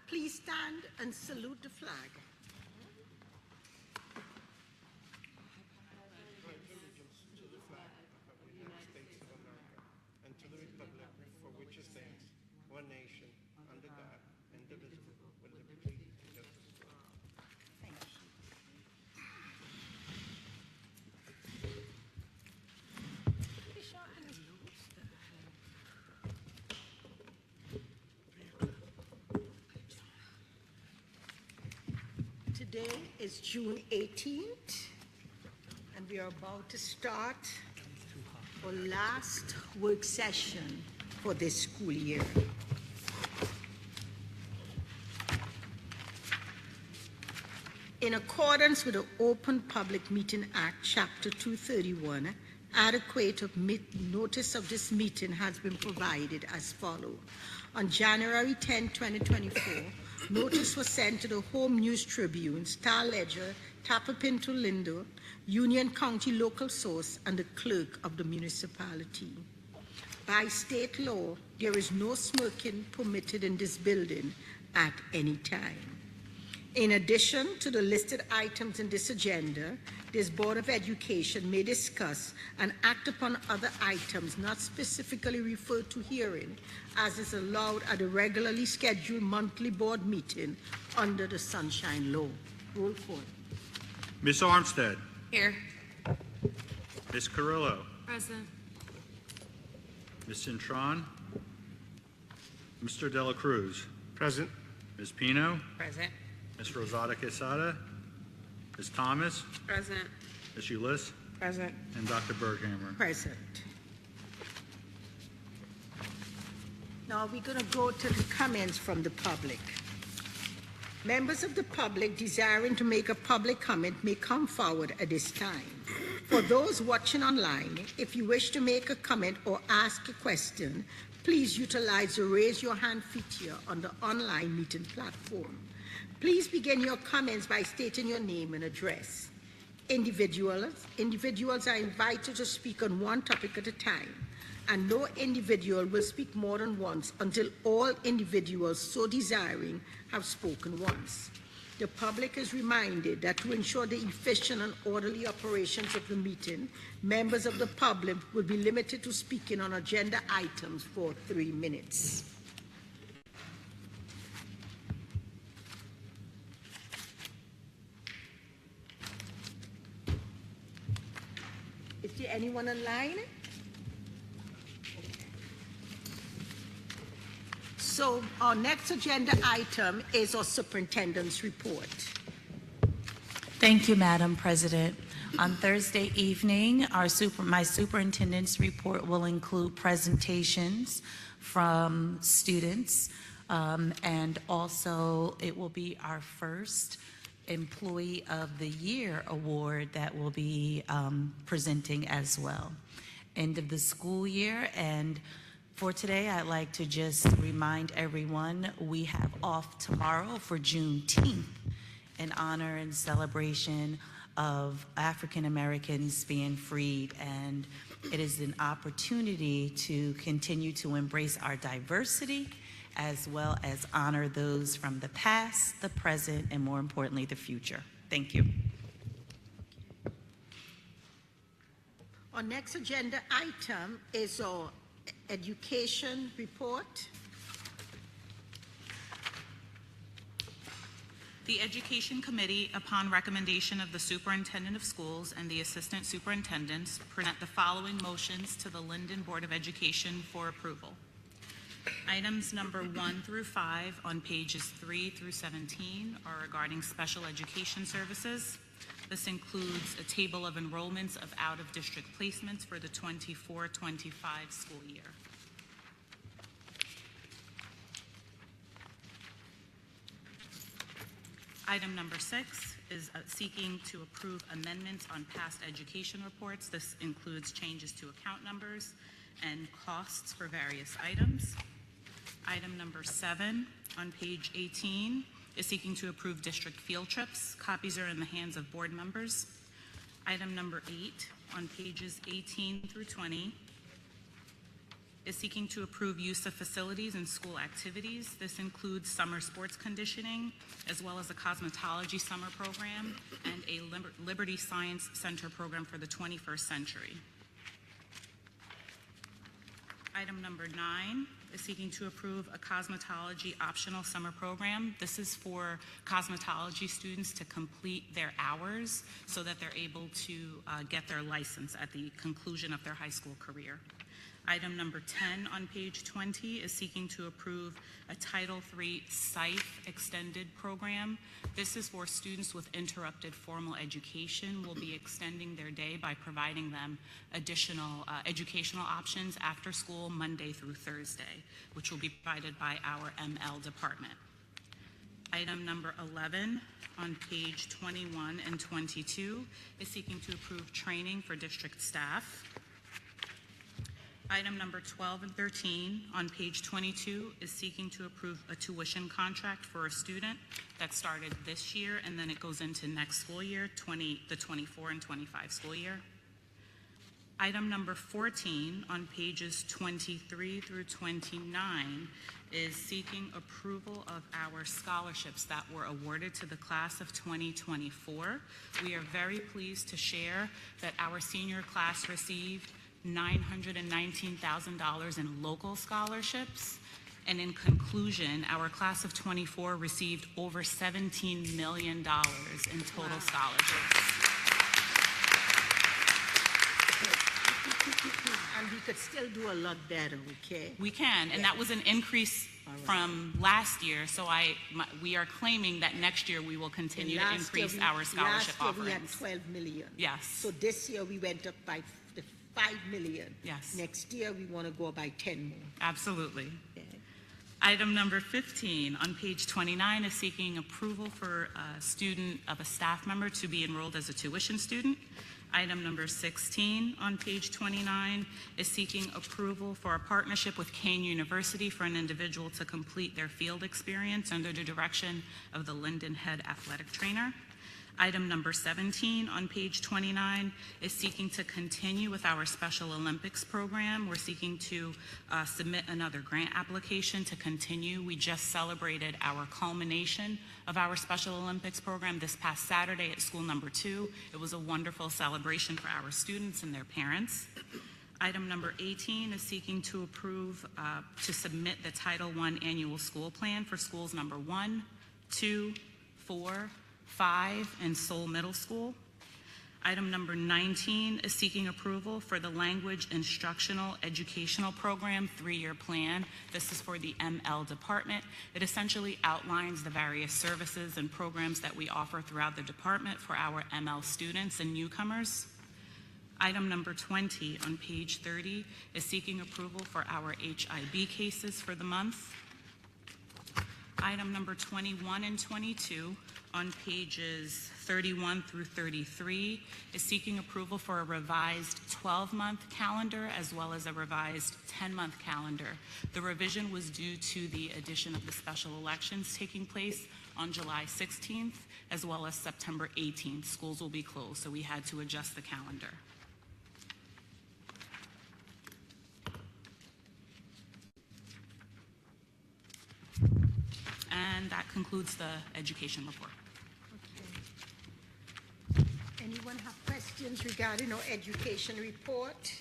Please stand and salute the flag. To the flag of the United States of America and to the republic for which it stands, one nation, under God, indivisible, with liberty and justice for all. Thank you. Today is June 18th, and we are about to start our last work session for this school year. In accordance with the Open Public Meeting Act, Chapter 231, adequate notice of this meeting has been provided as follows. On January 10, 2024, notice was sent to the Home News Tribune, Star Ledger, Tapapinto Lindo, Union County Local Source, and the clerk of the municipality. By state law, there is no smoking permitted in this building at any time. In addition to the listed items in this agenda, this Board of Education may discuss and act upon other items not specifically referred to herein, as is allowed at a regularly scheduled monthly board meeting under the Sunshine Law. Roll call. Ms. Armstead. Here. Ms. Carrillo. Present. Ms. Cintron. Mr. Dela Cruz. Present. Ms. Pino. Present. Ms. Rosada Quesada. Ms. Thomas. Present. Ms. Ulyss. Present. And Dr. Berghammer. Present. Now we're going to go to the comments from the public. Members of the public desiring to make a public comment may come forward at this time. For those watching online, if you wish to make a comment or ask a question, please utilize the raise your hand feature on the online meeting platform. Please begin your comments by stating your name and address. Individuals are invited to speak on one topic at a time, and no individual will speak more than once until all individuals so desiring have spoken once. The public is reminded that to ensure the efficient and orderly operations of the meeting, members of the public will be limited to speaking on agenda items for 3 minutes. Is there anyone online? So our next agenda item is our superintendent's report. Thank you, Madam President. On Thursday evening, my superintendent's report will include presentations from students, and also it will be our first Employee of the Year award that will be presenting as well. End of the school year, and for today, I'd like to just remind everyone we have off tomorrow for Juneteenth in honor and celebration of African Americans being freed, and it is an opportunity to continue to embrace our diversity as well as honor those from the past, the present, and more importantly, the future. Thank you. Our next agenda item is our education report. The Education Committee, upon recommendation of the Superintendent of Schools and the Assistant Superintendents, present the following motions to the Linden Board of Education for approval. Items number 1 through 5 on pages 3 through 17 are regarding special education services. This includes a table of enrollments of out-of-district placements for the 24-25 school year. Item number 6 is seeking to approve amendments on past education reports. This includes changes to account numbers and costs for various items. Item number 7 on page 18 is seeking to approve district field trips. Copies are in the hands of board members. Item number 8 on pages 18 through 20 is seeking to approve use of facilities and school activities. This includes summer sports conditioning, as well as a cosmetology summer program and a Liberty Science Center program for the 21st century. Item number 9 is seeking to approve a cosmetology optional summer program. This is for cosmetology students to complete their hours so that they're able to get their license at the conclusion of their high school career. Item number 10 on page 20 is seeking to approve a Title III SIFE extended program. This is for students with interrupted formal education. We'll be extending their day by providing them additional educational options after school Monday through Thursday, which will be provided by our ML department. Item number 11 on page 21 and 22 is seeking to approve training for district staff. Item number 12 and 13 on page 22 is seeking to approve a tuition contract for a student that started this year and then it goes into next school year, the 24 and 25 school year. Item number 14 on pages 23 through 29 is seeking approval of our scholarships that were awarded to the class of 2024. We are very pleased to share that our senior class received $919,000 in local scholarships. And in conclusion, our class of 24 received over $17 million in total scholarships. And we could still do a lot better, okay? We can, and that was an increase from last year, so we are claiming that next year we will continue to increase our scholarship offerings. Last year we had 12 million. Yes. So this year we went up by 5 million. Yes. Next year we want to go by 10 more. Absolutely. Okay. Item number 15 on page 29 is seeking approval for a student of a staff member to be enrolled as a tuition student. Item number 16 on page 29 is seeking approval for a partnership with Kane University for an individual to complete their field experience under the direction of the Linden Head Athletic Trainer. Item number 17 on page 29 is seeking to continue with our Special Olympics program. We're seeking to submit another grant application to continue. We just celebrated our culmination of our Special Olympics program this past Saturday at school number 2. It was a wonderful celebration for our students and their parents. Item number 18 is seeking to approve to submit the Title I annual school plan for schools number 1, 2, 4, 5, and Seoul Middle School. Item number 19 is seeking approval for the Language Instructional Educational Program 3-year plan. This is for the ML department. It essentially outlines the various services and programs that we offer throughout the department for our ML students and newcomers. Item number 20 on page 30 is seeking approval for our HIB cases for the month. Item number 21 and 22 on pages 31 through 33 is seeking approval for a revised 12-month calendar as well as a revised 10-month calendar. The revision was due to the addition of the special elections taking place on July 16th as well as September 18th. Schools will be closed, so we had to adjust the calendar. And that concludes the education report. Okay. Anyone have questions regarding our education report?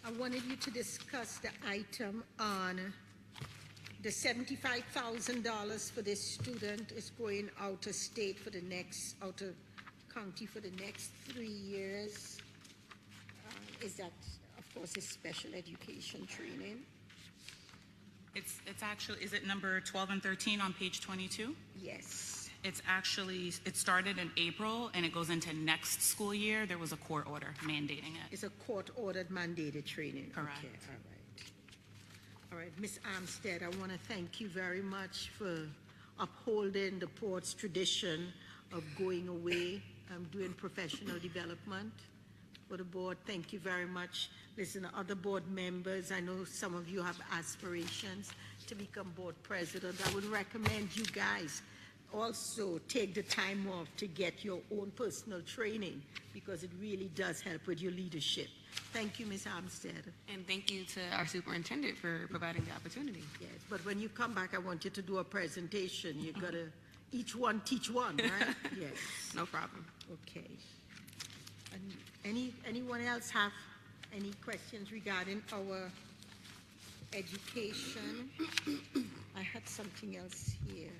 I wanted you to discuss the item on the $75,000 for this student is going out of state for the next, out of county for the next 3 years. Is that, of course, is special education training? It's actually, is it number 12 and 13 on page 22? Yes. It's actually, it started in April and it goes into next school year. There was a court order mandating it. It's a court-ordered mandated training? Correct. Okay, all right. All right, Ms. Armstead, I want to thank you very much for upholding the port's tradition of going away, doing professional development For the board, thank you very much. Listen, other board members, I know some of you have aspirations to become board president. I would recommend you guys also take the time off to get your own personal training because it really does help with your leadership. Thank you, Ms. Armstead. And thank you to our superintendent for providing the opportunity. Yes, but when you come back, I want you to do a presentation. You gotta, each one teach one, right? Yes. No problem. Okay. And anyone else have any questions regarding our education? I had something else here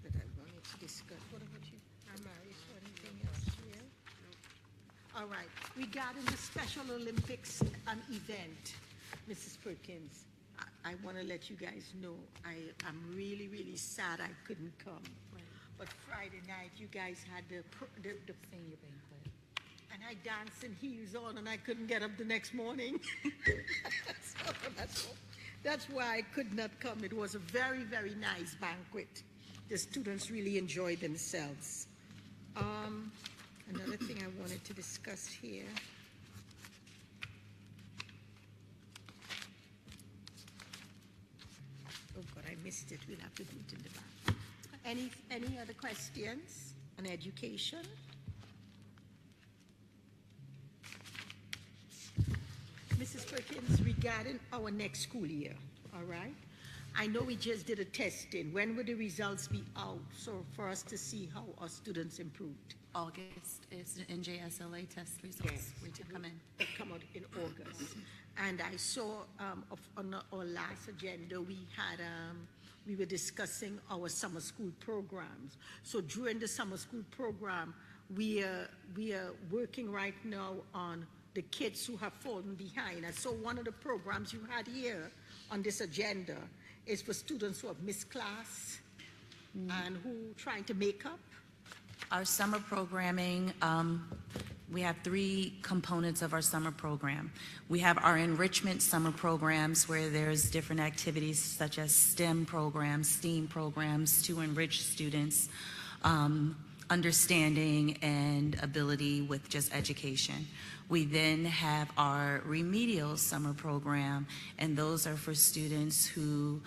that I wanted to discuss. What about you, Amaris, or anything else here? All right, regarding the Special Olympics event, Mrs. Perkins, I want to let you guys know, I'm really, really sad I couldn't come. But Friday night, you guys had the Senior banquet. and I danced in heels on, and I couldn't get up the next morning. So that's why I could not come. It was a very, very nice banquet. The students really enjoyed themselves. Another thing I wanted to discuss here. Oh God, I missed it. We'll have to do it in the back. Any other questions on education? Mrs. Perkins, regarding our next school year, all right? I know we just did a testing. When will the results be out so for us to see how our students improved? August is the NJSLA test results were to come in. They come out in August. And I saw on our last agenda, we were discussing our summer school programs. So during the summer school program, we are working right now on the kids who have fallen behind. And so one of the programs you had here on this agenda is for students who have missed class and who trying to make up. Our summer programming, we have three components of our summer program. We have our enrichment summer programs where there's different activities such as STEM programs, STEAM programs to enrich students' understanding and ability with just education. We then have our remedial summer program, and those are for students who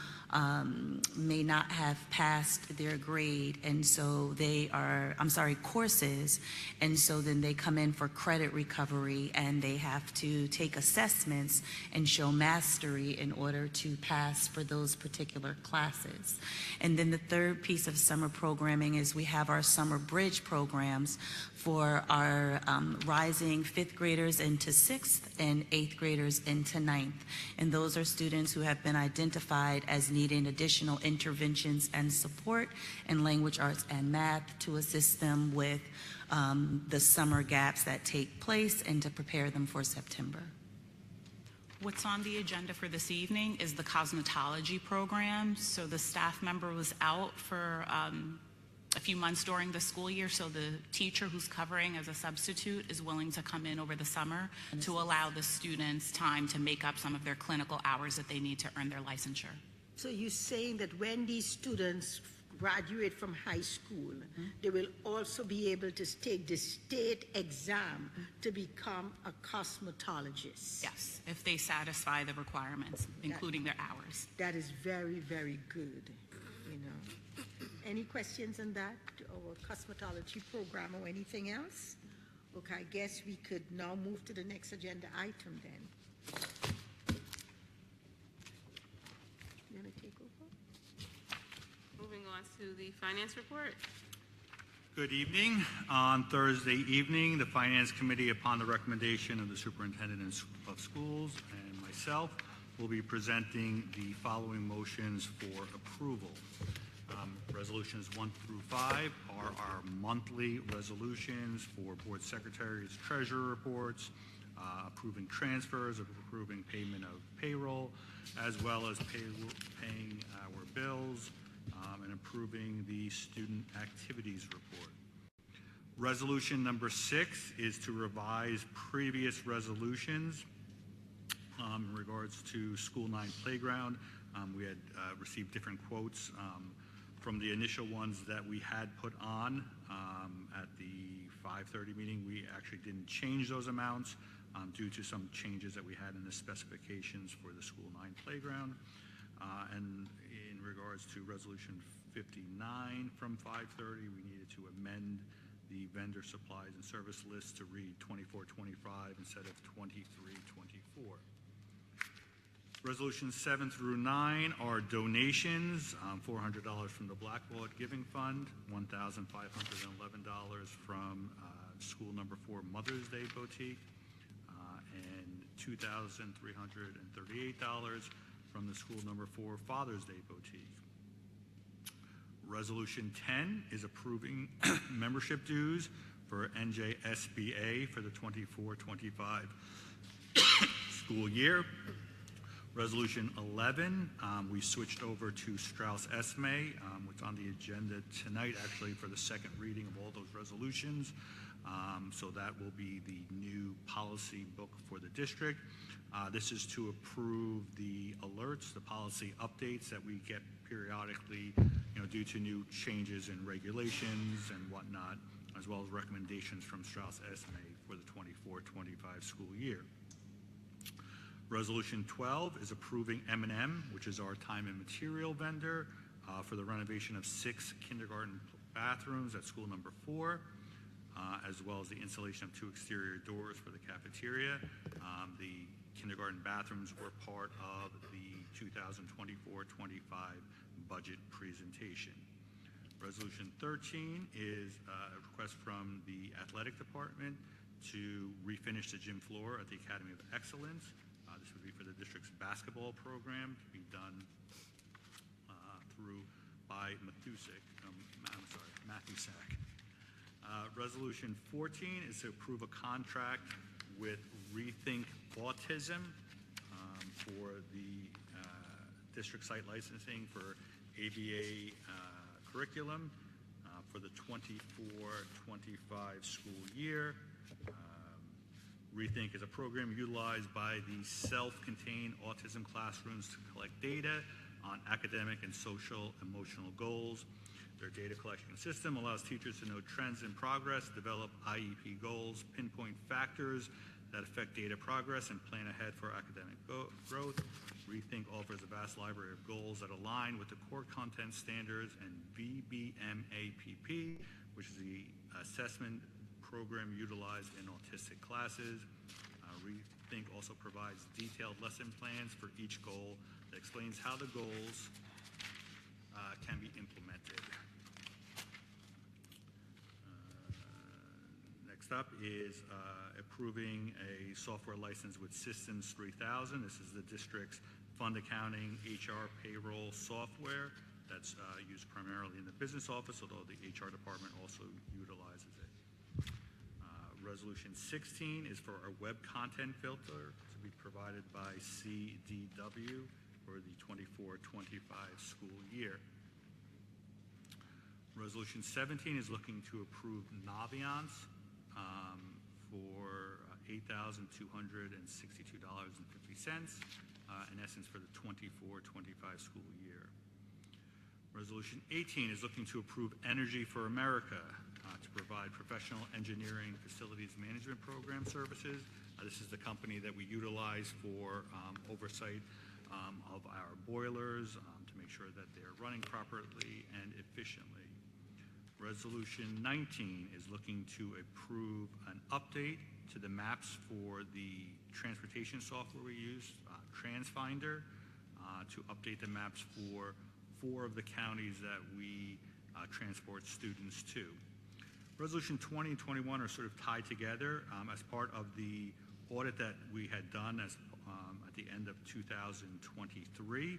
may not have passed their grade, and so they are, courses, and so then they come in for credit recovery, and they have to take assessments and show mastery in order to pass for those particular classes. And then the third piece of summer programming is we have our summer bridge programs for our rising 5th graders into 6th and 8th graders into 9th. And those are students who have been identified as needing additional interventions and support in language arts and math to assist them with the summer gaps that take place and to prepare them for September. What's on the agenda for this evening is the cosmetology program. So the staff member was out for a few months during the school year, so the teacher who's covering as a substitute is willing to come in over the summer to allow the students time to make up some of their clinical hours that they need to earn their licensure. So you're saying that when these students graduate from high school, they will also be able to take the state exam to become a cosmetologist? Yes, if they satisfy the requirements, including their hours. That is very, very good, you know. Any questions on that, or cosmetology program or anything else? Okay, I guess we could now move to the next agenda item then. You want to take over? Moving on to the finance report. Good evening. On Thursday evening, the Finance Committee, upon the recommendation of the Superintendent of Schools and myself, will be presenting the following motions for approval. Resolutions 1 through 5 are our monthly resolutions for board secretaries, treasurer reports, approving transfers, approving payment of payroll, as well as paying our bills, and approving the student activities report. Resolution number 6 is to revise previous resolutions in regards to School 9 playground. We had received different quotes from the initial ones that we had put on at the 5:30 meeting. We actually didn't change those amounts due to some changes that we had in the specifications for the School 9 playground. And in regards to Resolution 59 from 5:30, we needed to amend the vendor supplies and service list to read 2425 instead of 2324. Resolutions 7 through 9 are donations, $400 from the Blackboard Giving Fund, $1,511 from School Number 4 Mother's Day Boutique, and $2,338 from the School Number 4 Father's Day Boutique. Resolution 10 is approving membership dues for NJSBA for the 24-25 school year. Resolution 11, we switched over to Strauss Esme, which is on the agenda tonight, actually, for the second reading of all those resolutions. So that will be the new policy book for the district. This is to approve the alerts, the policy updates that we get periodically, due to new changes in regulations and whatnot, as well as recommendations from Strauss Esme for the 24-25 school year. Resolution 12 is approving M&M, which is our time and material vendor, for the renovation of 6 kindergarten bathrooms at School Number 4, as well as the installation of 2 exterior doors for the cafeteria. The kindergarten bathrooms were part of the 2024-25 budget presentation. Resolution 13 is a request from the athletic department to refinish the gym floor at the Academy of Excellence. This would be for the district's basketball program to be done by Matthew Sack. Resolution 14 is to approve a contract with Rethink Autism for the district site licensing for ABA curriculum for the 24-25 school year. Rethink is a program utilized by the self-contained autism classrooms to collect data on academic and social emotional goals. Their data collection system allows teachers to know trends in progress, develop IEP goals, pinpoint factors that affect data progress, and plan ahead for academic growth. Rethink offers a vast library of goals that align with the core content standards and VBMAPP, which is the assessment program utilized in autistic classes. Rethink also provides detailed lesson plans for each goal that explains how the goals can be implemented. Next up is approving a software license with Systems 3000. This is the district's fund accounting, HR, payroll software that's used primarily in the business office, although the HR department also utilizes it. Resolution 16 is for our web content filter to be provided by CDW for the 24-25 school year. Resolution 17 is looking to approve Naviance for $8,262.50, in essence for the 24-25 school year. Resolution 18 is looking to approve Energy for America to provide professional engineering facilities management program services. This is the company that we utilize for oversight of our boilers to make sure that they're running properly and efficiently. Resolution 19 is looking to approve an update to the maps for the transportation software we use, TransFinder, to update the maps for 4 of the counties that we transport students to. Resolution 20 and 21 are sort of tied together as part of the audit that we had done at the end of 2023.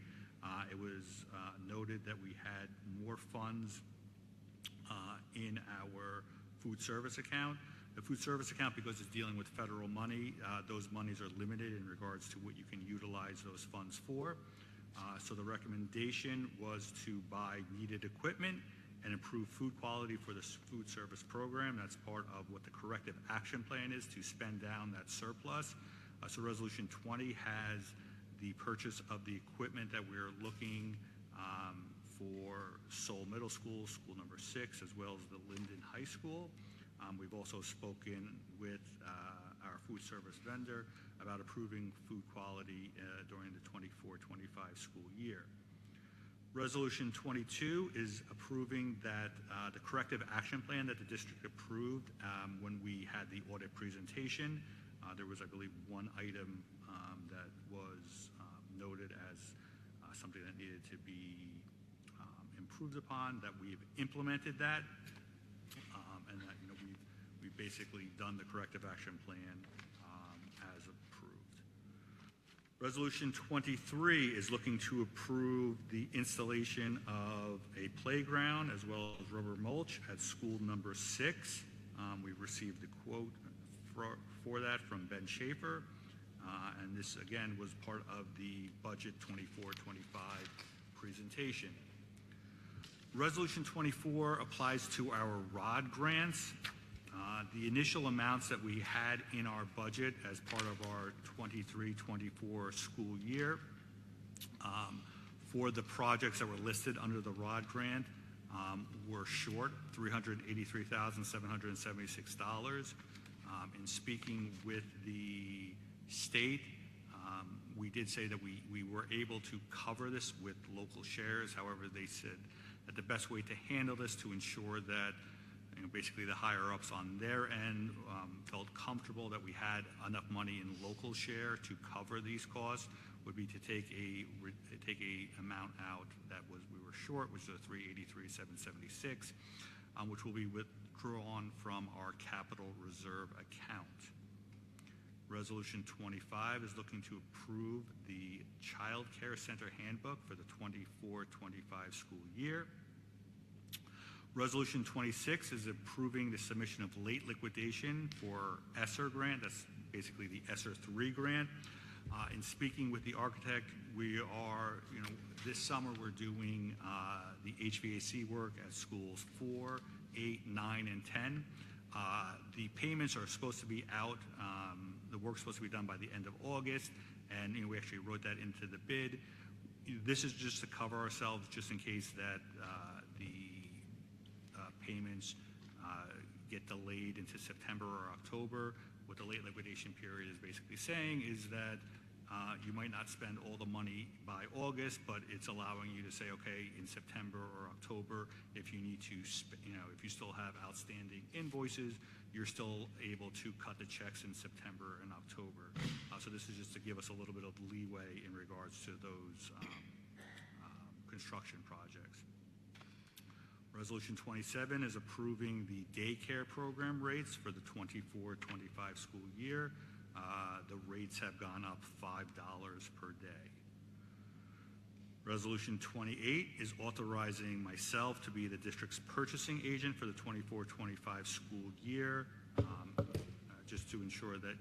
It was noted that we had more funds in our food service account. The food service account, because it's dealing with federal money, those monies are limited in regards to what you can utilize those funds for. So the recommendation was to buy needed equipment and improve food quality for the food service program. That's part of what the corrective action plan is, to spend down that surplus. So Resolution 20 has the purchase of the equipment that we're looking for Seoul Middle School, School Number 6, as well as the Linden High School. We've also spoken with our food service vendor about approving food quality during the 24-25 school year. Resolution 22 is approving that the corrective action plan that the district approved when we had the audit presentation. There was, I believe, one item that was noted as something that needed to be improved upon, that we've implemented that, and that we've basically done the corrective action plan as approved. Resolution 23 is looking to approve the installation of a playground as well as rubber mulch at school number 6. We received a quote for that from Ben Schaefer, and this again was part of the budget 24-25 presentation. Resolution 24 applies to our ROD grants. The initial amounts that we had in our budget as part of our 23-24 school year for the projects that were listed under the ROD grant were short, $383,776. In speaking with the state, we did say that we were able to cover this with local shares. However, they said that the best way to handle this to ensure that basically the higher ups on their end felt comfortable that we had enough money in local share to cover these costs would be to take a amount out that we were short, which is the $383,776, which will be withdrawn from our capital reserve account. Resolution 25 is looking to approve the Child Care Center handbook for the 24-25 school year. Resolution 26 is approving the submission of late liquidation for ESSER grant. That's basically the ESSER 3 grant. In speaking with the architect, we are, this summer we're doing the HVAC work at schools 4, 8, 9, and 10. The payments are supposed to be out, the work's supposed to be done by the end of August, and we actually wrote that into the bid. This is just to cover ourselves just in case that the payments get delayed into September or October. What the late liquidation period is basically saying is that you might not spend all the money by August, but it's allowing you to say, okay, in September or October, if you need to, if you still have outstanding invoices, you're still able to cut the checks in September and October. So this is just to give us a little bit of leeway in regards to those construction projects. Resolution 27 is approving the daycare program rates for the 24-25 school year. The rates have gone up $5 per day. Resolution 28 is authorizing myself to be the district's purchasing agent for the 24-25 school year, just to ensure that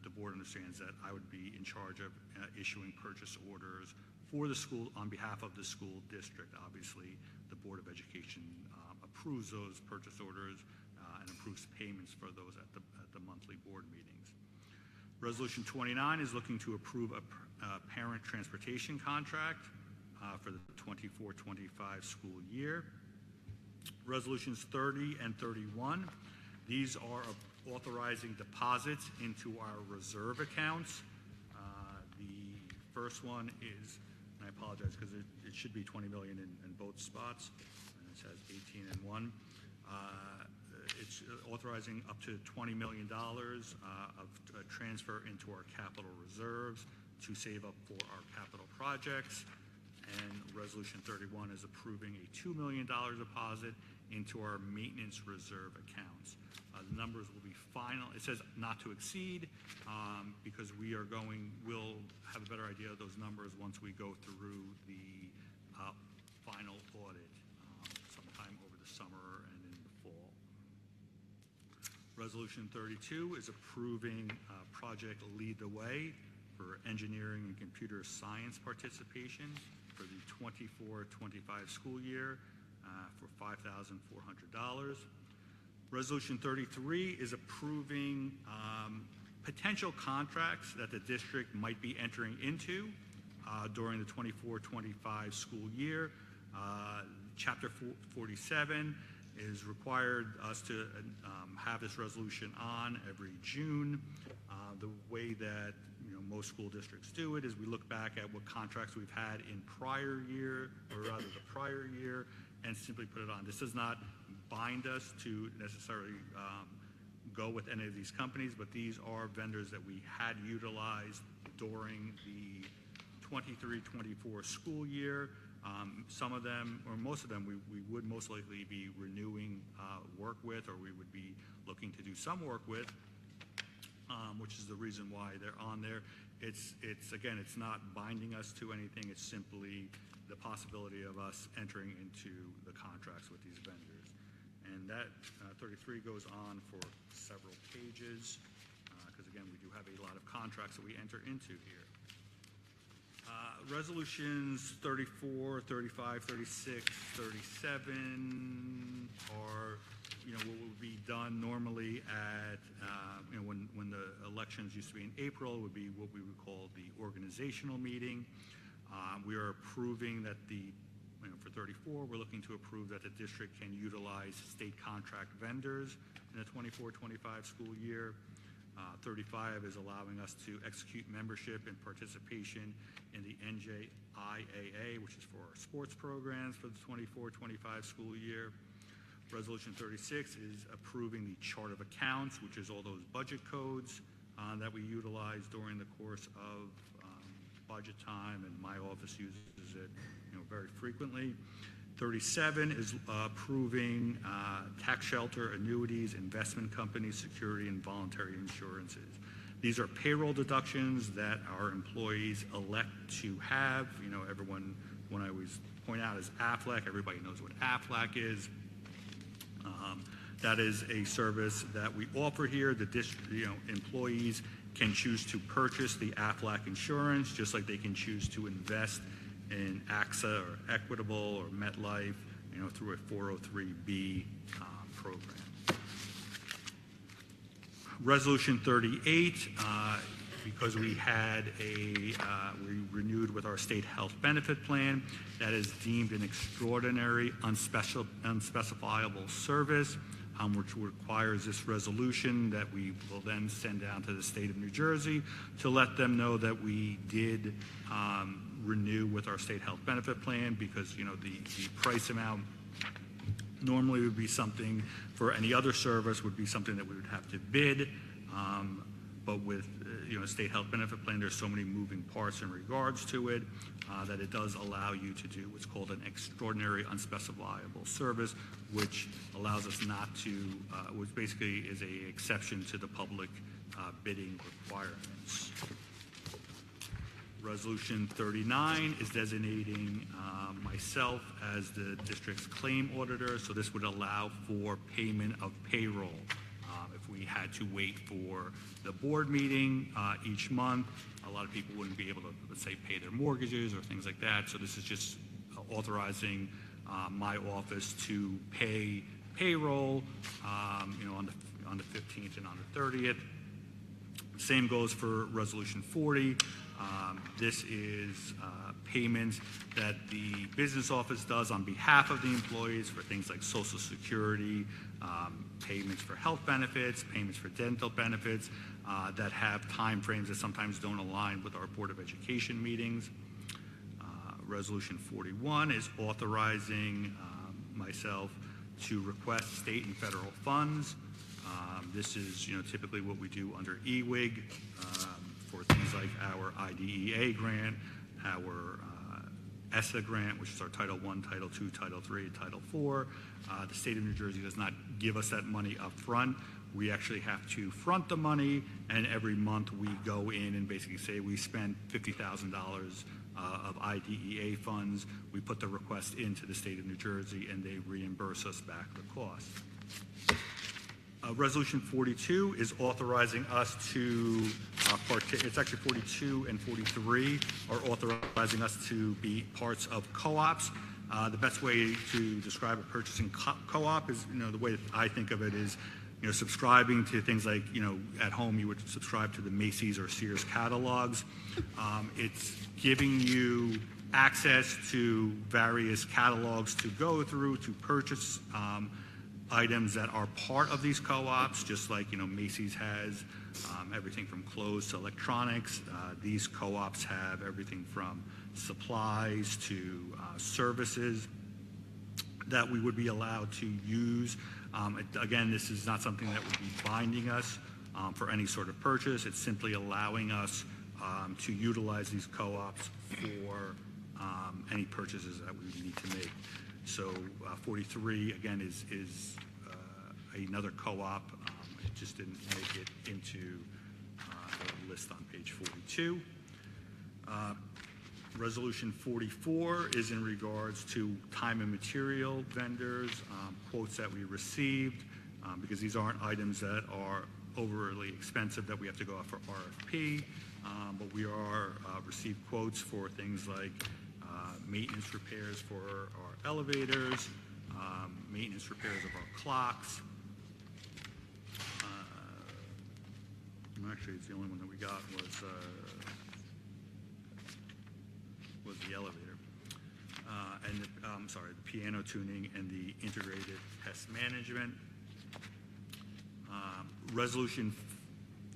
the board understands that I would be in charge of issuing purchase orders for the school on behalf of the school district. Obviously, the Board of Education approves those purchase orders and approves payments for those at the monthly board meetings. Resolution 29 is looking to approve a parent transportation contract for the 24-25 school year. Resolutions 30 and 31, these are authorizing deposits into our reserve accounts. The first one is, and I apologize because it should be $20 million in both spots, and it says 18 and 1. It's authorizing up to $20 million of transfer into our capital reserves to save up for our capital projects. And Resolution 31 is approving a $2 million deposit into our maintenance reserve accounts. The numbers will be final. It says not to exceed because we'll have a better idea of those numbers once we go through the final audit sometime over the summer and in the fall. Resolution 32 is approving Project Lead the Way for engineering and computer science participation for the 24-25 school year for $5,400. Resolution 33 is approving potential contracts that the district might be entering into during the 24-25 school year. Chapter 47 is required us to have this resolution on every June. The way that most school districts do it is we look back at what contracts we've had in prior year, or rather the prior year, and simply put it on. This does not bind us to necessarily go with any of these companies, but these are vendors that we had utilized during the 23-24 school year. Some of them, or most of them, we would most likely be renewing work with, or we would be looking to do some work with, which is the reason why they're on there. It's again, it's not binding us to anything. It's simply the possibility of us entering into the contracts with these vendors. And that 33 goes on for several pages, because again, we do have a lot of contracts that we enter into here. Resolutions 34, 35, 36, 37 are, what would be done normally at, when the elections used to be in April, would be what we would call the organizational meeting. We are approving that for 34, we're looking to approve that the district can utilize state contract vendors in the 24-25 school year. 35 is allowing us to execute membership and participation in the NJIAA, which is for our sports programs for the 24-25 school year. Resolution 36 is approving the chart of accounts, which is all those budget codes that we utilize during the course of budget time, and my office uses it very frequently. 37 is approving tax shelter, annuities, investment companies, security, and voluntary insurances. These are payroll deductions that our employees elect to have. Everyone, when I always point out, is AFLAC. Everybody knows what AFLAC is. That is a service that we offer here. The employees can choose to purchase the AFLAC insurance, just like they can choose to invest in AXA or Equitable or MetLife, through a 403B program. Resolution 38, because we had we renewed with our state health benefit plan, that is deemed an extraordinary unspecifiable service, which requires this resolution that we will then send down to the state of New Jersey to let them know that we did renew with our state health benefit plan, because the price amount normally would be something for any other service would be something that we would have to bid, but with state health benefit plan, there's so many moving parts in regards to it that it does allow you to do what's called an extraordinary unspecifiable service, which allows us not to, which basically is a exception to the public bidding requirements. Resolution 39 is designating myself as the district's claim auditor, so this would allow for payment of payroll. If we had to wait for the board meeting each month, a lot of people wouldn't be able to, let's say, pay their mortgages or things like that, so this is just authorizing my office to pay payroll on the 15th and on the 30th. Same goes for Resolution 40. This is payments that the business office does on behalf of the employees for things like Social Security, payments for health benefits, payments for dental benefits that have time frames that sometimes don't align with our Board of Education meetings. Resolution 41 is authorizing myself to request state and federal funds. This is typically what we do under EWIG for things like our IDEA grant, our ESSA grant, which is our Title I, Title II, Title III, and Title IV. The state of New Jersey does not give us that money up front. We actually have to front the money, and every month we go in and basically say we spent $50,000 of IDEA funds. We put the request into the state of New Jersey, and they reimburse us back the cost. Resolution 42 is authorizing us to it's actually 42 and 43 are authorizing us to be parts of co-ops. The best way to describe a purchasing co-op is, the way that I think of it is, subscribing to things like, at home you would subscribe to the Macy's or Sears catalogs. It's giving you access to various catalogs to go through to purchase items that are part of these co-ops, just like, Macy's has everything from clothes to electronics. These co-ops have everything from supplies to services that we would be allowed to use. Again, this is not something that would be binding us for any sort of purchase. It's simply allowing us to utilize these co-ops for any purchases that we need to make. So 43, again, is another co-op. It just didn't make it into the list on page 42. Resolution 44 is in regards to time and material vendors, quotes that we received, because these aren't items that are overly expensive that we have to go out for RFP, but we are received quotes for things like maintenance repairs for our elevators, maintenance repairs of our clocks. Actually, it's the only one that we got was the elevator. And the piano tuning and the integrated pest management. Resolution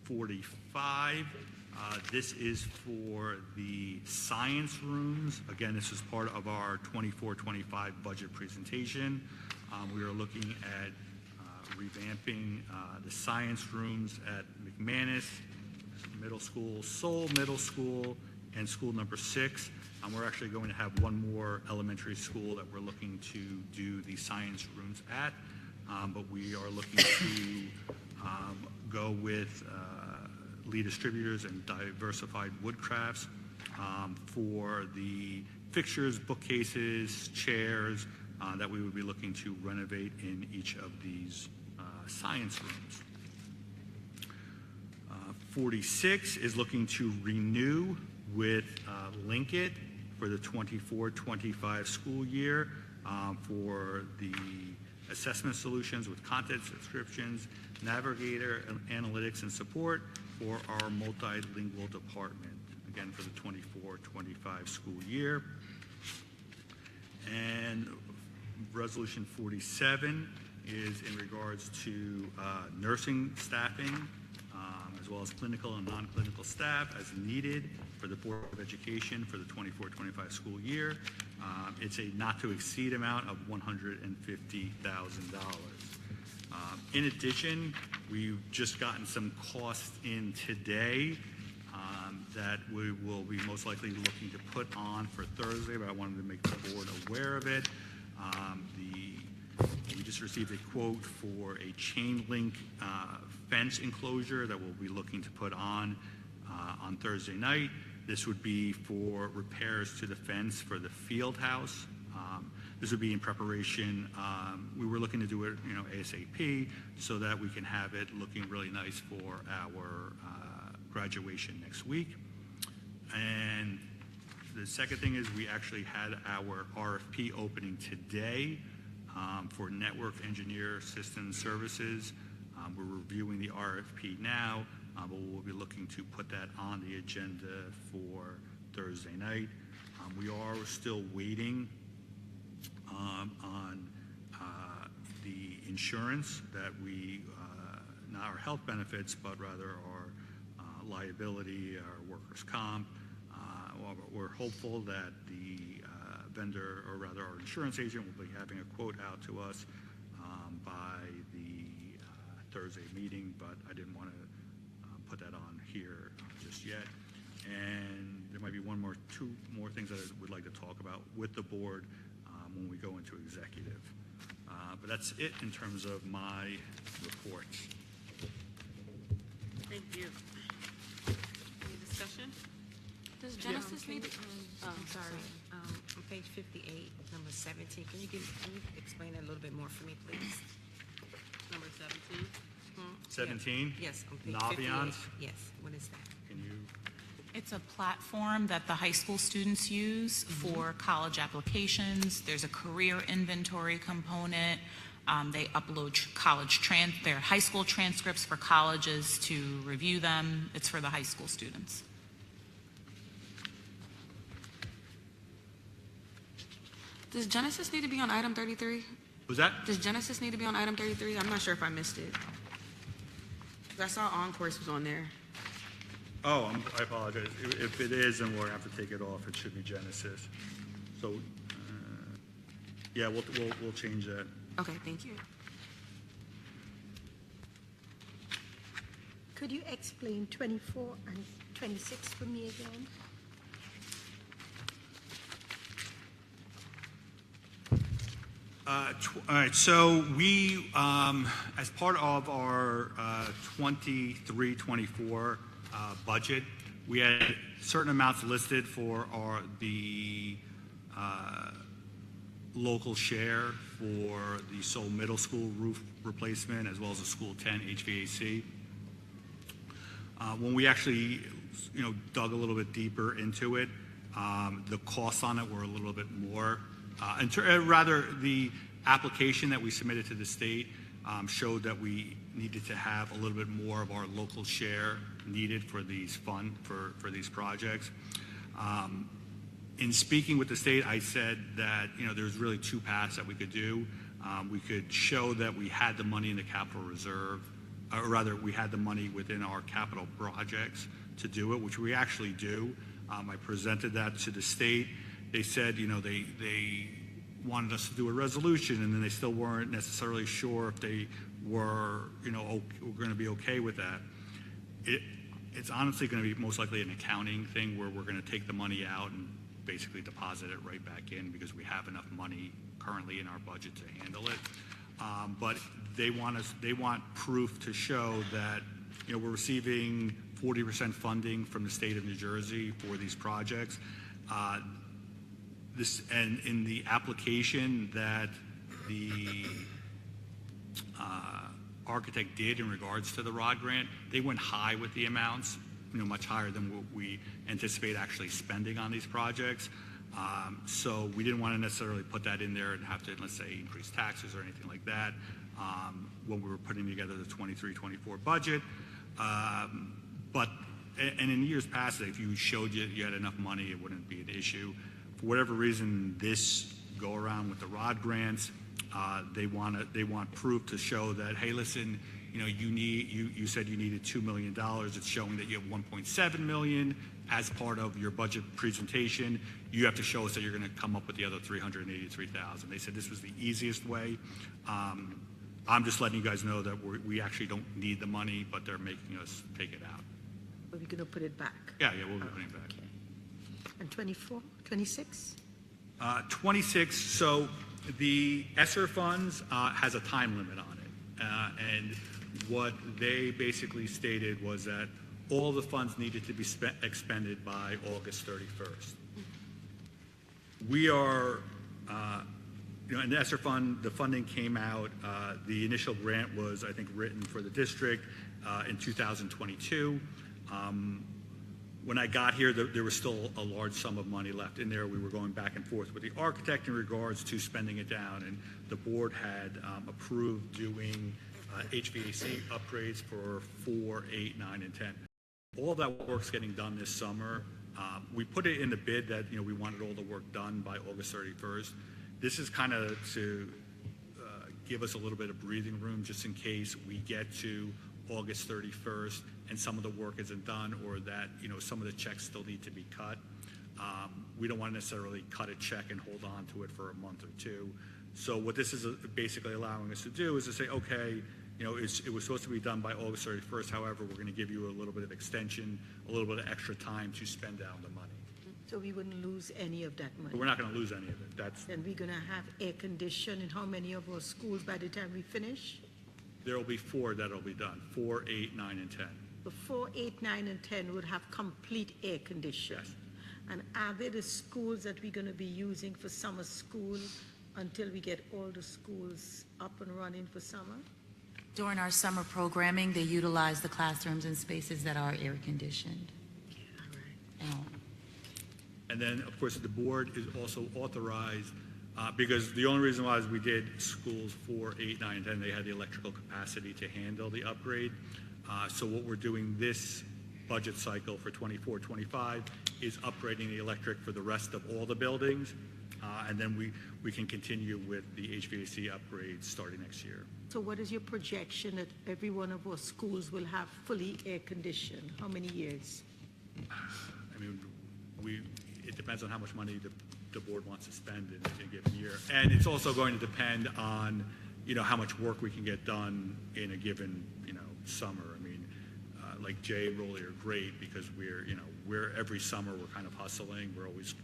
45, this is for the science rooms. Again, this is part of our 24-25 budget presentation. We are looking at revamping the science rooms at McManus Middle School, Seoul Middle School, and school number 6. We're actually going to have one more elementary school that we're looking to do the science rooms at, but we are looking to go with Lee Distributors and Diversified Woodcrafts for the fixtures, bookcases, chairs that we would be looking to renovate in each of these science rooms. 46 is looking to renew with Linkit for the 24-25 school year for the assessment solutions with content subscriptions, Navigator, analytics, and support for our multilingual department, again for the 24-25 school year. And Resolution 47 is in regards to nursing staffing, as well as clinical and non-clinical staff as needed for the Board of Education for the 24-25 school year. It's a not-to-exceed amount of $150,000. In addition, we've just gotten some costs in today that we will be most likely looking to put on for Thursday, but I wanted to make the board aware of it. We just received a quote for a chain link fence enclosure that we'll be looking to put on Thursday night. This would be for repairs to the fence for the field house. This would be in preparation. We were looking to do it, ASAP, so that we can have it looking really nice for our graduation next week. And the second thing is we actually had our RFP opening today for Network Engineer System Services. We're reviewing the RFP now, but we'll be looking to put that on the agenda for Thursday night. We are still waiting on the insurance that we, not our health benefits, but rather our liability, our workers' comp. We're hopeful that the vendor, or rather our insurance agent, will be having a quote out to us by the Thursday meeting, but I didn't want to put that on here just yet. And there might be two more things that I would like to talk about with the board when we go into executive. But that's it in terms of my report. Thank you. Any discussion? Does Genesis need to? I'm sorry. On page 58, number 17, can you explain that a little bit more for me, please? Number 17. 17? Yes, on page Naviance? 58. Yes, what is that? Can you? It's a platform that the high school students use for college applications. There's a career inventory component. They upload their high school transcripts for colleges to review them. It's for the high school students. Does Genesis need to be on item 33? Was that? Does Genesis need to be on item 33? I'm not sure if I missed it. 'Cause I saw Encourse was on there. Oh, I apologize. If it is, then we'll have to take it off. It should be Genesis. So, yeah, we'll change that. Okay, thank you. Could you explain 24 and 26 for me again? All right, so we, as part of our 23-24 budget, we had certain amounts listed for the local share for the Seoul Middle School roof replacement as well as the School 10 HVAC. When we actually, dug a little bit deeper into it, the costs on it were a little bit more. Rather, the application that we submitted to the state showed that we needed to have a little bit more of our local share needed for these for these projects. In speaking with the state, I said that there's really two paths that we could do. We could show that we had the money in the capital reserve, or rather, we had the money within our capital projects to do it, which we actually do. I presented that to the state. They said, they wanted us to do a resolution, and then they still weren't necessarily sure if they were, going to be okay with that. It's honestly going to be most likely an accounting thing where we're going to take the money out and basically deposit it right back in because we have enough money currently in our budget to handle it. But they want proof to show that we're receiving 40% funding from the state of New Jersey for these projects. And in the application that the architect did in regards to the ROD grant, they went high with the amounts, much higher than what we anticipate actually spending on these projects. So we didn't want to necessarily put that in there and have to, let's say, increase taxes or anything like that when we were putting together the 23-24 budget. And in years past, if you showed you had enough money, it wouldn't be an issue. For whatever reason, this go around with the ROD grants, they want proof to show that, hey, listen, you said you needed $2 million. It's showing that you have $1.7 million as part of your budget presentation. You have to show us that you're going to come up with the other $383,000. They said this was the easiest way. I'm just letting you guys know that we actually don't need the money, but they're making us take it out. Are we going to put it back? Yeah, we'll be putting it back. Okay. And 24, 26? 26, so the ESSER funds has a time limit on it. And what they basically stated was that all the funds needed to be expended by August 31st. We are, in the ESSER fund, the funding came out, the initial grant was, I think, written for the district in 2022. When I got here, there was still a large sum of money left in there. We were going back and forth with the architect in regards to spending it down, and the board had approved doing HVAC upgrades for 4, 8, 9, and 10. All that work's getting done this summer. We put it in the bid that we wanted all the work done by August 31st. This is kind of to give us a little bit of breathing room just in case we get to August 31st and some of the work isn't done, or that some of the checks still need to be cut. We don't want to necessarily cut a check and hold on to it for a month or two. So what this is basically allowing us to do is to say, okay, it was supposed to be done by August 31st. However, we're going to give you a little bit of extension, a little bit of extra time to spend down the money. So we wouldn't lose any of that money? But we're not going to lose any of it. Then we're going to have air condition in how many of our schools by the time we finish? There will be 4 that will be done, 4, 8, 9, and 10. The 4, 8, 9, and 10 would have complete air condition. Yes. And are they the schools that we're going to be using for summer school until we get all the schools up and running for summer? During our summer programming, they utilize the classrooms and spaces that are air conditioned. And then, of course, the board is also authorized, because the only reason why is we did schools 4, 8, 9, and 10, they had the electrical capacity to handle the upgrade. So what we're doing this budget cycle for 24-25 is upgrading the electric for the rest of all the buildings. And then we can continue with the HVAC upgrades starting next year. So what is your projection that every one of our schools will have fully air-conditioned? How many years? I mean, it depends on how much money the board wants to spend in a given year. And it's also going to depend on, how much work we can get done in a given, summer. I mean, like Jay and Rolly are great because we're every summer we're kind of hustling. We're always,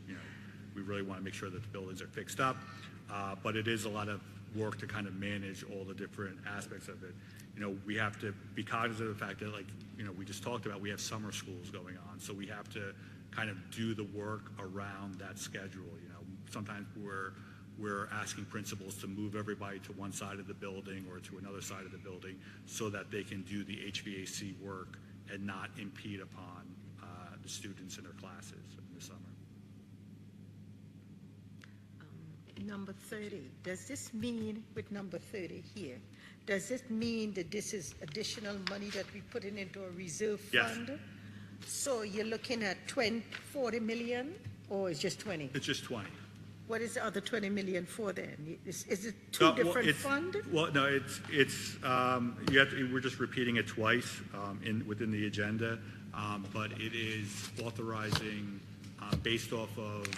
we really want to make sure that the buildings are fixed up. But it is a lot of work to kind of manage all the different aspects of it. We have to be cognizant of the fact that, like, we just talked about, we have summer schools going on. So we have to kind of do the work around that schedule. Sometimes we're asking principals to move everybody to one side of the building or to another side of the building so that they can do the HVAC work and not impede upon the students in their classes in the summer. Number 30, does this mean, with number 30 here, does this mean that this is additional money that we put into a reserve Yes. fund? So you're looking at 40 million, or it's just 20? It's just 20. What is the other 20 million for then? Is it No, two different it's- funds? Well, no, we're just repeating it twice within the agenda, but it is authorizing based off of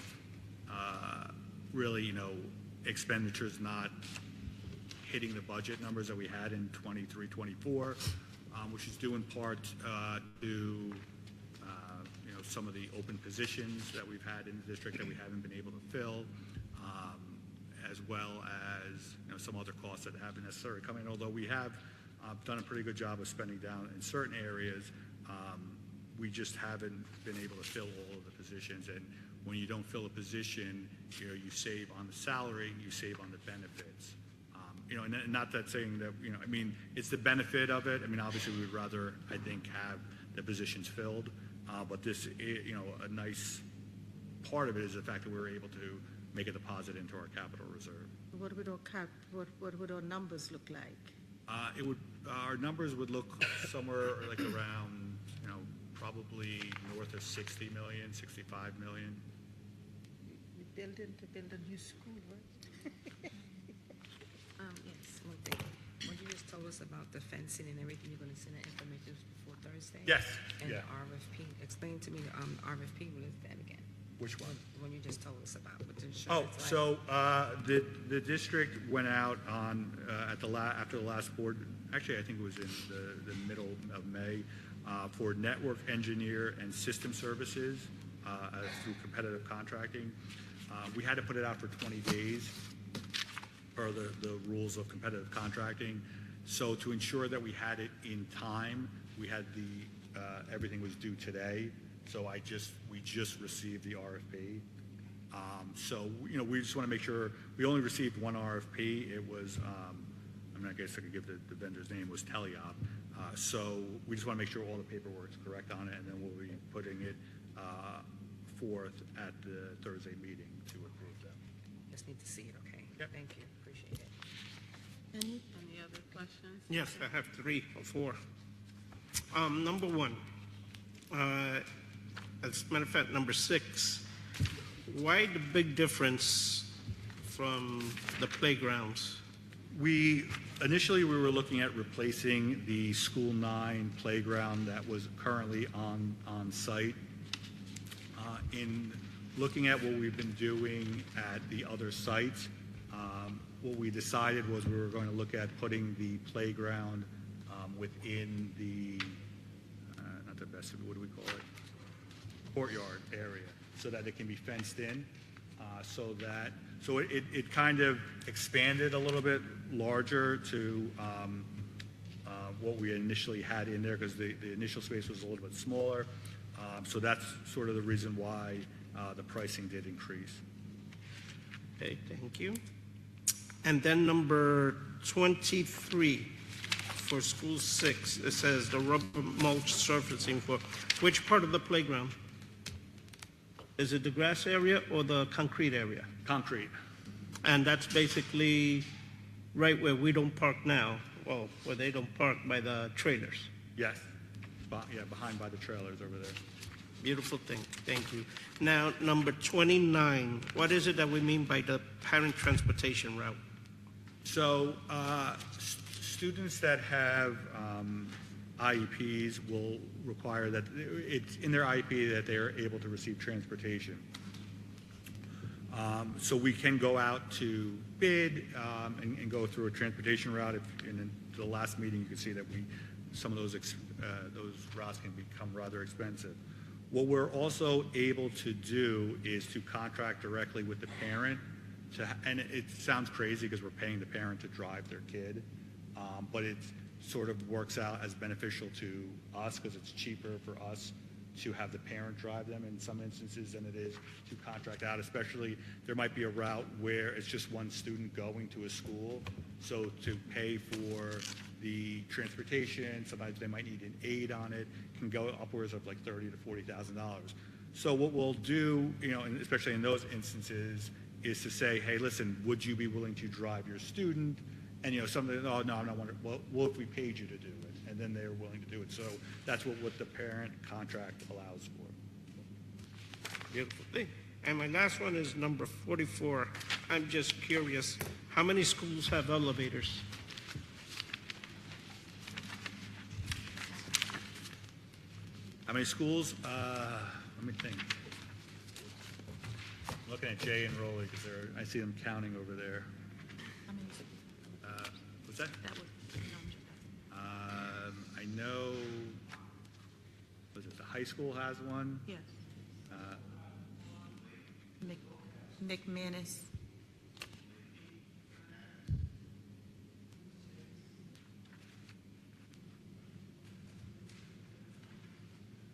really, expenditures not hitting the budget numbers that we had in 23-24, which is due in part to some of the open positions that we've had in the district that we haven't been able to fill, as well as some other costs that haven't necessarily come in. Although we have done a pretty good job of spending down in certain areas, we just haven't been able to fill all of the positions. And when you don't fill a position, you save on the salary, you save on the benefits. And not that saying that, I mean, it's the benefit of it. I mean, obviously, we would rather, I think, have the positions filled. But this, a nice part of it is the fact that we were able to make a deposit into our capital reserve. What would our numbers look like? Our numbers would look somewhere like around, probably north of 60 million, 65 million. We're building to build a new school, right? Yes, one thing. When you just told us about the fencing and everything, you're gonna send that information before Thursday? Yes, And yeah. the RFP, explain to me the RFP, what is that again? Which one? The one you just told us about with the Oh, insurance. so the district went out on after the last board. Actually, I think it was in the middle of May for network engineer and system services through competitive contracting. We had to put it out for 20 days per the rules of competitive contracting. So to ensure that we had it in time, we had everything was due today. So we just received the RFP. So we just want to make sure we only received one RFP. It was I guess I could give the vendor's name, was Teleop. So we just want to make sure all the paperwork's correct on it, and then we'll be putting it forth at the Thursday meeting to approve them. Just need to see it, okay? Yep. Thank you, appreciate it. Any Any other questions? Yes, I have 3 or 4. Number 1, as a matter of fact, number 6, why the big difference from the playgrounds? Initially, we were looking at replacing the School 9 playground that was currently on site. In looking at what we've been doing at the other sites, what we decided was we were going to look at putting the playground within the, not the vestibule, what do we call it? Courtyard area, so that it can be fenced in, so it kind of expanded a little bit larger to what we initially had in there, because the initial space was a little bit smaller. So that's sort of the reason why the pricing did increase. Okay, thank you. And then number 23, for school 6, it says the rubber mulch surfacing for which part of the playground? Is it the grass area or the concrete area? Concrete. And that's basically right where we don't park now, well, where they don't park by the trailers. Yes. Yeah, behind by the trailers over there. Beautiful thing. Thank you. Now, number 29, what is it that we mean by the parent transportation route? So, students that have IEPs will require that it's in their IEP that they are able to receive transportation. So we can go out to bid and go through a transportation route. In the last meeting, you can see that some of those routes can become rather expensive. What we're also able to do is to contract directly with the parent, and it sounds crazy because we're paying the parent to drive their kid, but it sort of works out as beneficial to us because it's cheaper for us to have the parent drive them in some instances than it is to contract out, especially there might be a route where it's just one student going to a school. So to pay for the transportation, sometimes they might need an aid on it, can go upwards of like $30,000 to $40,000. So what we'll do, and especially in those instances, is to say, hey, listen, would you be willing to drive your student? And something, oh no, I'm not wondering. Well, if we paid you to do it, and then they're willing to do it. So that's what the parent contract allows for. Beautiful thing. And my last one is number 44. I'm just curious, how many schools have elevators? How many schools? Let me think. I'm looking at Jay and Rolly because I see them counting over there. What's that? I know, was it the high school has one? Yes. McManus.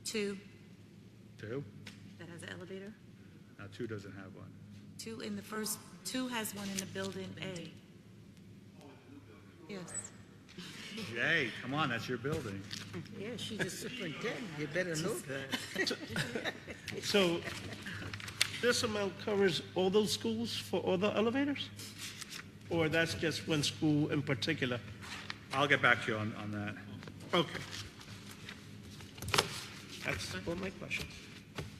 Two. Two? That has an elevator? No, two doesn't have one. Two has one in the building A. Yes. Jay, come on, that's your building. Yeah, she's the superintendent. You better know that. So this amount covers all those schools for all the elevators? Or that's just one school in particular? I'll get back to you on that. Okay. That's all my questions.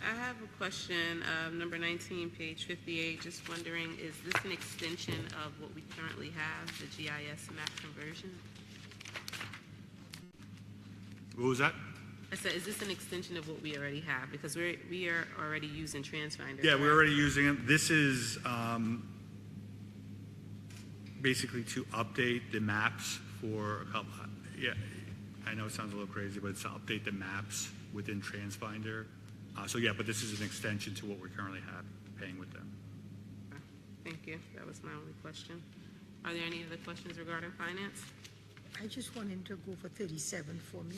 I have a question, number 19, page 58, just wondering, is this an extension of what we currently have, the GIS map conversion? What was that? I said, is this an extension of what we already have? Because we are already using TransFinder. Yeah, we're correct? already using it. This is basically to update the maps for a couple, I know it sounds a little crazy, but it's to update the maps within TransFinder. So yeah, but this is an extension to what we currently have paying with them. Okay, thank you. That was my only question. Are there any other questions regarding finance? I just want him to go for 37 for me.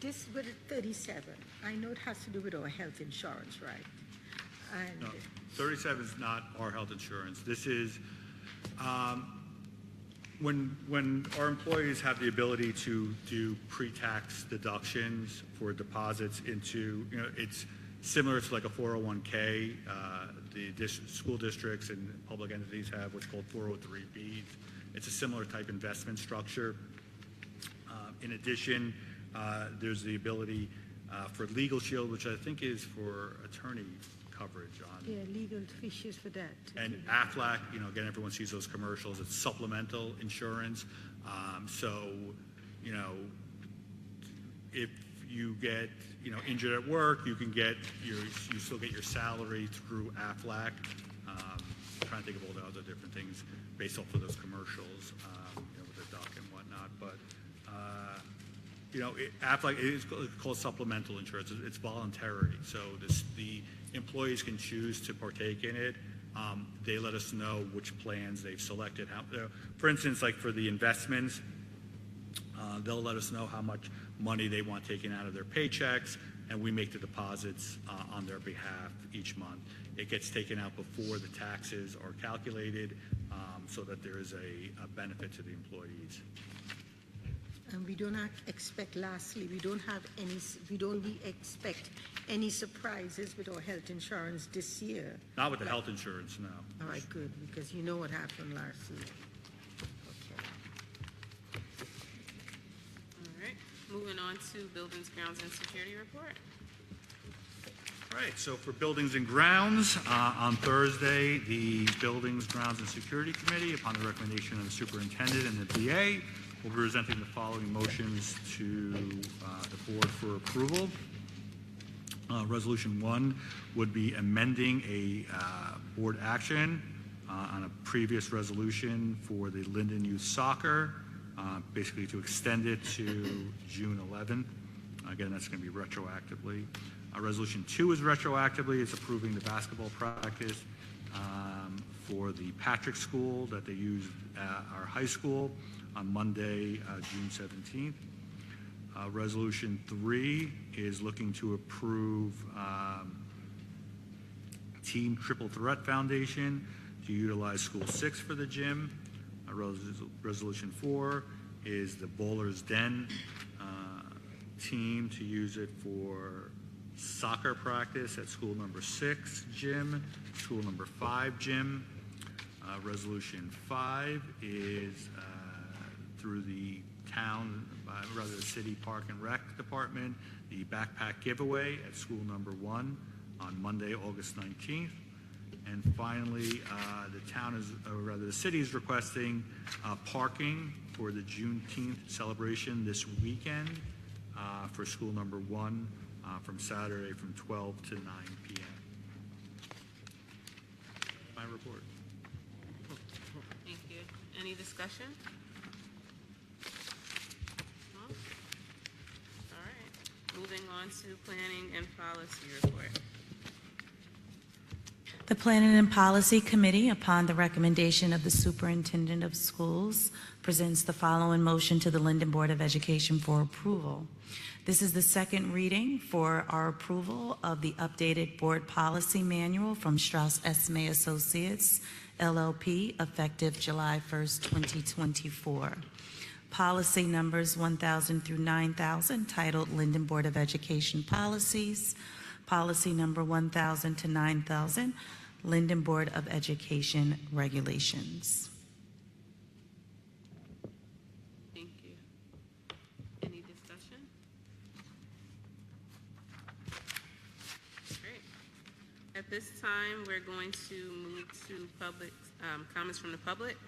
This with 37, I know it has to do with our health insurance, right? And No, 37 is not our health insurance. This is when our employees have the ability to do pre-tax deductions for deposits into, it's similar to like a 401k. The school districts and public entities have what's called 403Bs. It's a similar type investment structure. In addition, there's the ability for Legal Shield, which I think is for attorney coverage on. yeah, legal issues for that. And Aflac, again, everyone sees those commercials. It's supplemental insurance. So, if you get, injured at work, you can get you still get your salary through Aflac. I'm trying to think of all the other different things based off of those commercials, with the duck and whatnot. But, Aflac is called supplemental insurance. It's voluntary. So the employees can choose to partake in it. They let us know which plans they've selected. For instance, like for the investments, they'll let us know how much money they want taken out of their paychecks, and we make the deposits on their behalf each month. It gets taken out before the taxes are calculated, so that there is a benefit to the employees. And we do not expect, lastly, we don't expect any surprises with our health insurance this year. Not with the health insurance, no. All right, good, because you know what happened last year. Okay. Moving on to Buildings, Grounds, and Security Report. All right, so for Buildings and Grounds, on Thursday, the Buildings, Grounds, and Security Committee, upon the recommendation of the superintendent and the BA, will be presenting the following motions to the board for approval. Resolution 1 would be amending a board action on a previous resolution for the Linden Youth Soccer, basically to extend it to June 11th. Again, that's going to be retroactively. Resolution 2 is retroactively. It's approving the basketball practice for the Patrick School that they used at our high school on Monday, June 17th. Resolution 3 is looking to approve Team Triple Threat Foundation to utilize School 6 for the gym. Resolution 4 is the Bowler's Den team to use it for soccer practice at school number 6 gym, school number 5 gym. Resolution 5 is through the town, rather the city park and rec department, the backpack giveaway at school number 1 on Monday, August 19th. And finally, the town is, or rather the city is requesting parking for the Juneteenth celebration this weekend for school number 1 from Saturday from 12 to 9 p.m. My report. Thank you. Any discussion? No? All right. Moving on to Planning and Policy Report. The Planning and Policy Committee, upon the recommendation of the Superintendent of Schools, presents the following motion to the Linden Board of Education for approval. This is the second reading for our approval of the updated Board Policy Manual from Strauss Esme Associates, LLP, effective July 1st, 2024. Policy numbers 1,000 through 9,000, titled Linden Board of Education Policies. Policy number 1,000 to 9,000, Linden Board of Education Regulations. Thank you. Any discussion? Great. At this time, we're going to move to public comments from the public.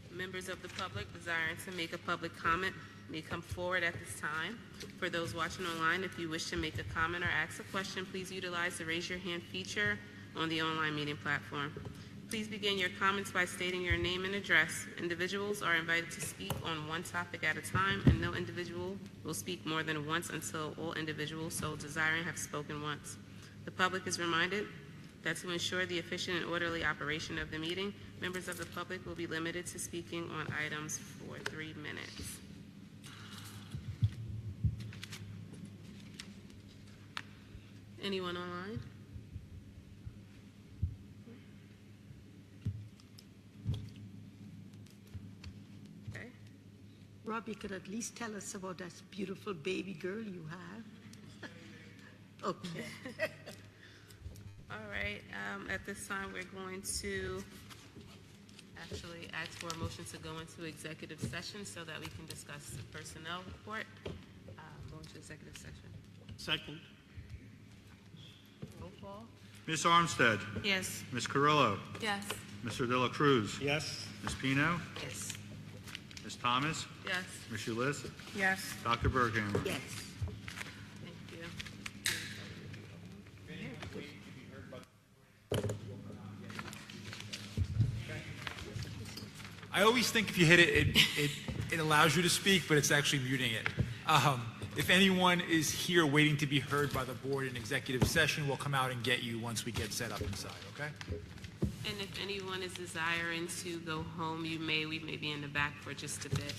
Members of the public desiring to make a public comment may come forward at this time. For those watching online, if you wish to make a comment or ask a question, please utilize the raise your hand feature on the online meeting platform. Please begin your comments by stating your name and address. Individuals are invited to speak on one topic at a time, and no individual will speak more than once until all individuals so desiring have spoken once. The public is reminded that to ensure the efficient and orderly operation of the meeting, members of the public will be limited to speaking on items for 3 minutes. Anyone online? Okay. Rob, you could at least tell us about that beautiful baby girl you have. Okay. All right. At this time, we're going to actually ask for a motion to go into executive session so that we can discuss the personnel report. Go into executive session. Second. Roll call. Ms. Armstead, Yes. Ms. Carrillo, Yes. Mr. De La Cruz, Yes. Ms. Pino, Yes. Ms. Thomas, Yes. Ms. Ulyss, Yes. Dr. Berghammer. Yes. Thank you. I always think if you hit it, it allows you to speak, but it's actually muting it. If anyone is here waiting to be heard by the board in executive session, we'll come out and get you once we get set up inside, okay? And if anyone is desiring to go home, we may be in the back for just a bit.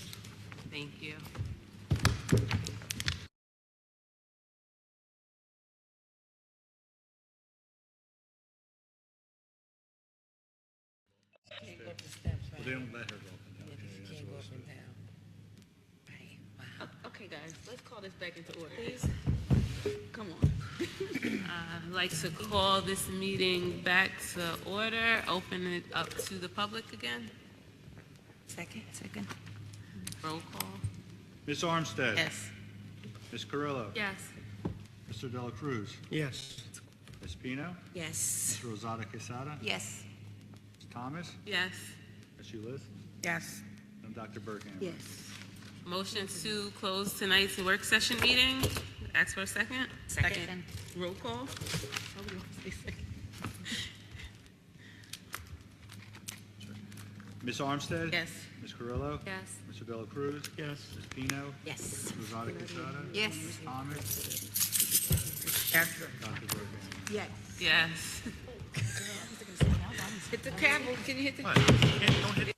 Thank you. Can't go up the steps, right? They don't let her go up and down. Yeah, you can't go up and down. Right, wow. Okay, guys, let's call this back into order, please. Come on. I'd like to call this meeting back to order, open it up to the public again. Second. Roll call. Ms. Armstead? Yes. Ms. Carrillo? Yes. Mr. Dela Cruz? Yes. Ms. Pino? Yes. Ms. Rosada Quesada? Yes. Ms. Thomas? Yes. Ms. Ulyss? Yes. And Dr. Burkham? Yes. Motion to close tonight's work session meeting. Ask for a second. Second. Roll call. Ms. Armstead? Yes. Ms. Carrillo? Yes. Mr. Dela Cruz? Yes. Ms. Pino? Yes. Ms. Rosada Quesada? Yes. Ms. Thomas? Dr. Burkham? Yes. Yes. Hit the camera. Can you hit the? Don't hit